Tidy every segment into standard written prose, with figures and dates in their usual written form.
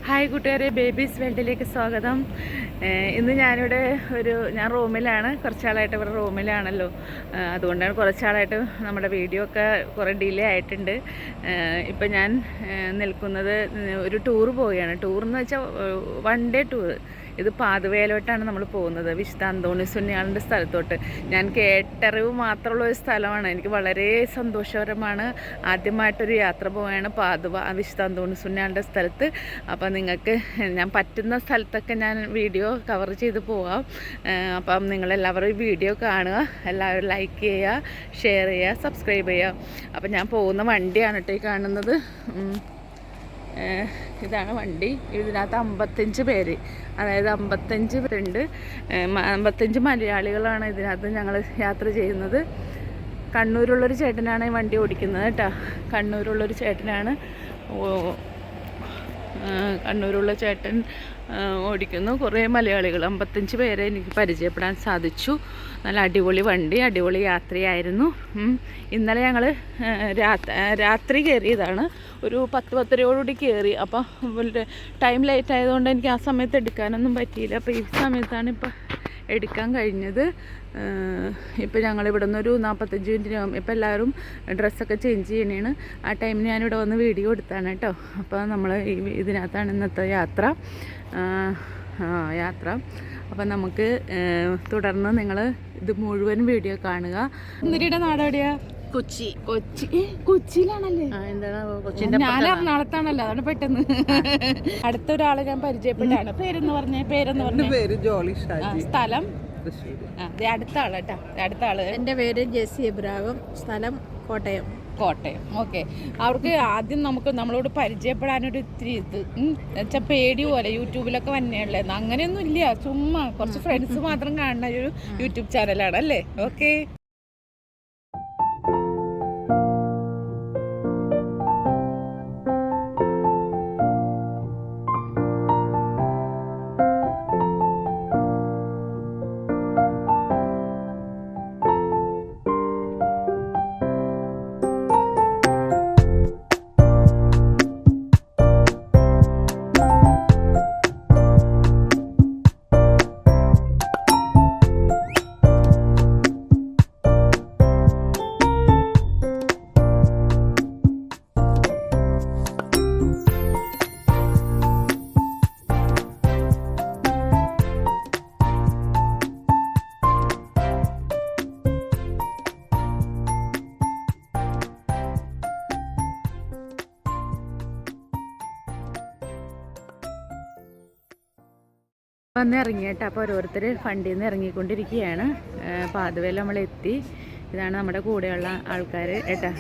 Hi കൂട്ടുകാരെ, babies വേൾഡിലേക്ക് സ്വാഗതം. ഇന്ന് ഞാൻ റൂമിലാണ്. കുറച്ചാളായിട്ട് ഇവിടെ റൂമിലാണല്ലോ, അതുകൊണ്ടാണ് കുറച്ചാളായിട്ട് നമ്മുടെ വീഡിയോ ഒക്കെ കുറേ ഡിലേ ആയിട്ടുണ്ട്. ഇപ്പം ഞാൻ നിൽക്കുന്നത് ഒരു ടൂർ പോവുകയാണ്. ടൂറെന്ന് വെച്ചാൽ 1 ഡേ ടൂറ്. ഇത് പാതുവേലോട്ടാണ് നമ്മൾ പോകുന്നത്, വിശുദ്ധ അന്തോണീസ് പുണ്യാളൻ്റെ സ്ഥലത്തോട്ട്. ഞാൻ കേട്ടറിവ് മാത്രമുള്ള ഒരു സ്ഥലമാണ്. എനിക്ക് വളരെ സന്തോഷകരമാണ്. ആദ്യമായിട്ടൊരു യാത്ര പോവുകയാണ് വിശുദ്ധ അന്തോണീസ് പുണ്യാളൻ്റെ സ്ഥലത്ത്. അപ്പം നിങ്ങൾക്ക് ഞാൻ പറ്റുന്ന സ്ഥലത്തൊക്കെ ഞാൻ വീഡിയോ കവർ ചെയ്ത് പോകാം. അപ്പം നിങ്ങളെല്ലാവരും ഈ വീഡിയോ കാണുക, എല്ലാവരും ലൈക്ക് ചെയ്യുക, ഷെയർ ചെയ്യുക, സബ്സ്ക്രൈബ് ചെയ്യുക. അപ്പം ഞാൻ പോകുന്ന വണ്ടിയാണ് കേട്ടോ ഈ കാണുന്നത്. ഇതാണ് വണ്ടി. ഇതിനകത്ത് 55 പേര്, അതായത് 55 പേരുണ്ട്. 55 മലയാളികളാണ് ഇതിനകത്ത് ഞങ്ങൾ യാത്ര ചെയ്യുന്നത്. കണ്ണൂരുള്ളൊരു ചേട്ടനാണ് ഈ വണ്ടി ഓടിക്കുന്നത് കേട്ടോ. കണ്ണൂരുള്ളൊരു ചേട്ടനാണ് കണ്ണൂരുള്ള ചേട്ടൻ ഓടിക്കുന്നു. കുറേ മലയാളികൾ, 55 പേരെ എനിക്ക് പരിചയപ്പെടാൻ സാധിച്ചു. നല്ല അടിപൊളി വണ്ടി, അടിപൊളി യാത്രയായിരുന്നു. ഇന്നലെ ഞങ്ങൾ രാത്രി കയറിയതാണ്. ഒരു 10-10:30 കയറി. അപ്പം ടൈം ലേറ്റ് ആയതുകൊണ്ട് എനിക്ക് ആ സമയത്ത് എടുക്കാനൊന്നും പറ്റിയില്ല. അപ്പോൾ ഈ സമയത്താണ് ഇപ്പം എടുക്കാൻ കഴിഞ്ഞത്. ഇപ്പം ഞങ്ങളിവിടെ നിന്ന് ഒരു 45 മിനിറ്റിനാകും. ഇപ്പം എല്ലാവരും ഡ്രസ്സൊക്കെ ചേഞ്ച് ചെയ്യണേണ്. ആ ടൈമിന് ഞാനിവിടെ വന്ന് വീഡിയോ എടുത്താണ് കേട്ടോ. അപ്പോൾ നമ്മൾ ഇതിനകത്താണ് ഇന്നത്തെ യാത്ര. അപ്പം നമുക്ക് തുടർന്ന് നിങ്ങൾ ഇത് മുഴുവൻ വീഡിയോ കാണുക. ഇന്നരിയുടെ നാടെവിടെയാ? കൊച്ചിയിലാണല്ലേ? എന്താണ് ഞാൻ എറണാകുളത്താണല്ലോ, അതാണ് പെട്ടെന്ന്. അടുത്തൊരാളെ ഞാൻ പരിചയപ്പെട്ടാണ്. പേരെന്ന് പറഞ്ഞ പേര് ജോളി ഷാജി, സ്ഥലം അടുത്ത ആളാട്ടാ. അടുത്ത ആള് എൻ്റെ പേര് ജെസ്സി ഇബ്രാഹിം, സ്ഥലം കോട്ടയം. ഓക്കെ. അവർക്ക് ആദ്യം നമ്മളോട് പരിചയപ്പെടാനൊരു ഇത്തിരി വെച്ചാൽ പേടി പോലെ. യൂട്യൂബിലൊക്കെ വന്നെയുള്ളതെന്ന് അങ്ങനെയൊന്നും ഇല്ല. ചുമ്മാ കുറച്ച് ഫ്രണ്ട്സ് മാത്രം കാണുന്ന ഒരു യൂട്യൂബ് ചാനലാണ് അല്ലേ? ഓക്കെ. വന്ന് ഇറങ്ങിയിട്ട് അപ്പോൾ ഓരോരുത്തർ ഫണ്ടിൽ നിന്ന് ഇറങ്ങിക്കൊണ്ടിരിക്കുകയാണ്. പാതുവേല നമ്മളെത്തി. ഇതാണ് നമ്മുടെ കൂടെയുള്ള ആൾക്കാർ ഏട്ടാ.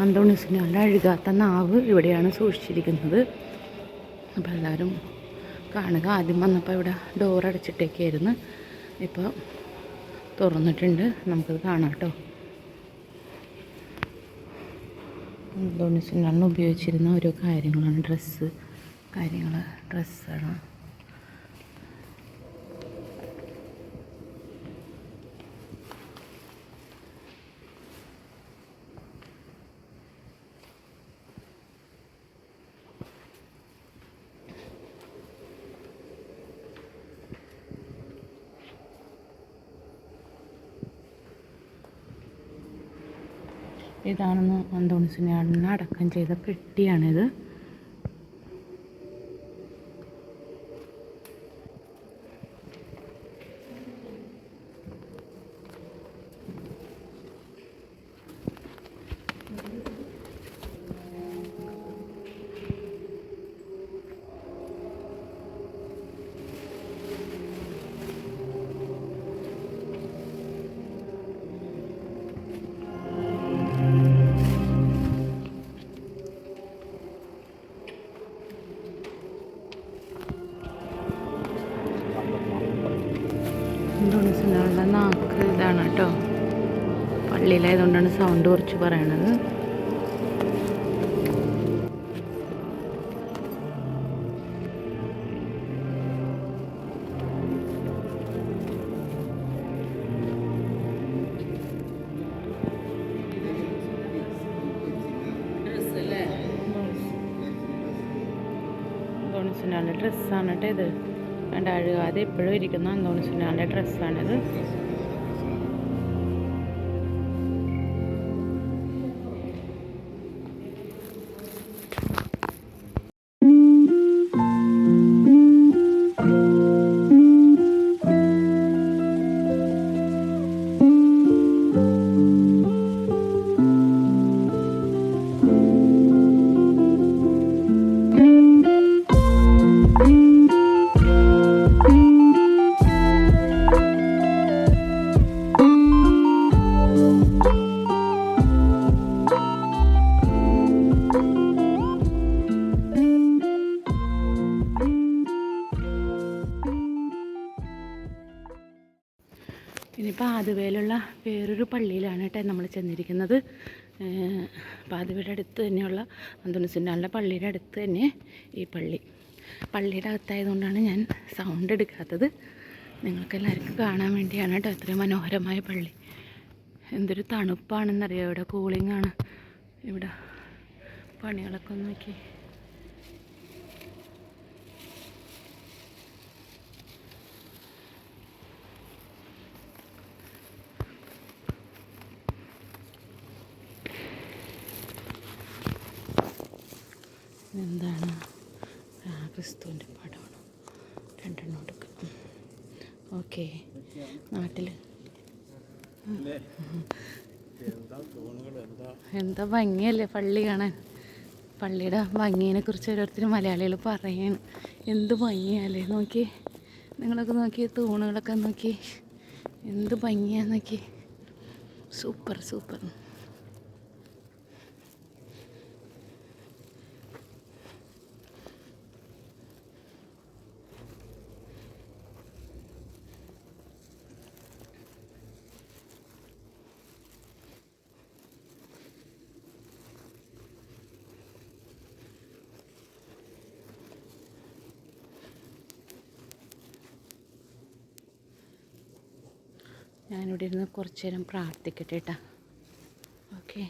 അന്തോണീസിനുള്ള അഴുകാത്ത നാവ് ഇവിടെയാണ് സൂക്ഷിച്ചിരിക്കുന്നത്. അപ്പോൾ എല്ലാവരും കാണുക. ആദ്യം വന്നപ്പോൾ ഇവിടെ ഡോർ അടച്ചിട്ടേക്കായിരുന്നു, ഇപ്പോൾ തുറന്നിട്ടുണ്ട്. നമുക്കത് കാണാം കേട്ടോ. അന്തോണീസിനാണ് ഉപയോഗിച്ചിരുന്ന ഓരോ കാര്യങ്ങളാണ്, ഡ്രസ്സാണ്. ഇതാണെന്ന് അന്തോണീസിനെ അടക്കം ചെയ്ത പെട്ടിയാണിത്. അന്തോണീസിനുള്ള നാക്ക് ഇതാണ് കേട്ടോ. പള്ളിയിലായതുകൊണ്ടാണ് സൗണ്ട് കുറച്ച് പറയണത്. അന്തോണീസിനാളുടെ ഡ്രസ്സാണ് കേട്ടോ ഇത്. കണ്ട, അഴുകാതെ എപ്പോഴും ഇരിക്കുന്ന അന്തോണീസിനാളുടെ ഡ്രസ്സാണിത്. ഇനി പാതുവേലുള്ള വേറൊരു പള്ളിയിലാണ് കേട്ടോ നമ്മൾ ചെന്നിരിക്കുന്നത്. പാതുവയുടെ അടുത്ത് തന്നെയുള്ള അന്തോണീസിനാളുടെ പള്ളിയുടെ അടുത്ത് തന്നെ ഈ പള്ളിയുടെ അകത്തായതുകൊണ്ടാണ് ഞാൻ സൗണ്ട് എടുക്കാത്തത്. നിങ്ങൾക്കെല്ലാവർക്കും കാണാൻ വേണ്ടിയാണ് കേട്ടോ. അത്രയും മനോഹരമായ പള്ളി. എന്തൊരു തണുപ്പാണെന്നറിയാം. ഇവിടെ കൂളിംഗ് ആണ്. ഇവിടെ പണികളൊക്കെ ഒന്ന് നോക്കി. എന്താണ്? ക്രിസ്തുവിൻ്റെ പടമാണ്. രണ്ടെണ്ണം എടുക്കാം. ഓക്കെ. നാട്ടിൽ എന്താ ഭംഗിയല്ലേ പള്ളി കാണാൻ. പള്ളിയുടെ ഭംഗിയെ കുറിച്ച് ഓരോരുത്തരും മലയാളികൾ പറയാണ്. എന്ത് ഭംഗിയല്ലേ നോക്കി. നിങ്ങളൊക്കെ നോക്കി, തൂണുകളൊക്കെ നോക്കി, എന്ത് ഭംഗിയാന്ന് നോക്കി. സൂപ്പർ. ഞാനിവിടെ ഇരുന്ന് കുറച്ച് നേരം പ്രാർത്ഥിക്കട്ടെ കേട്ടോ. ഓക്കെ.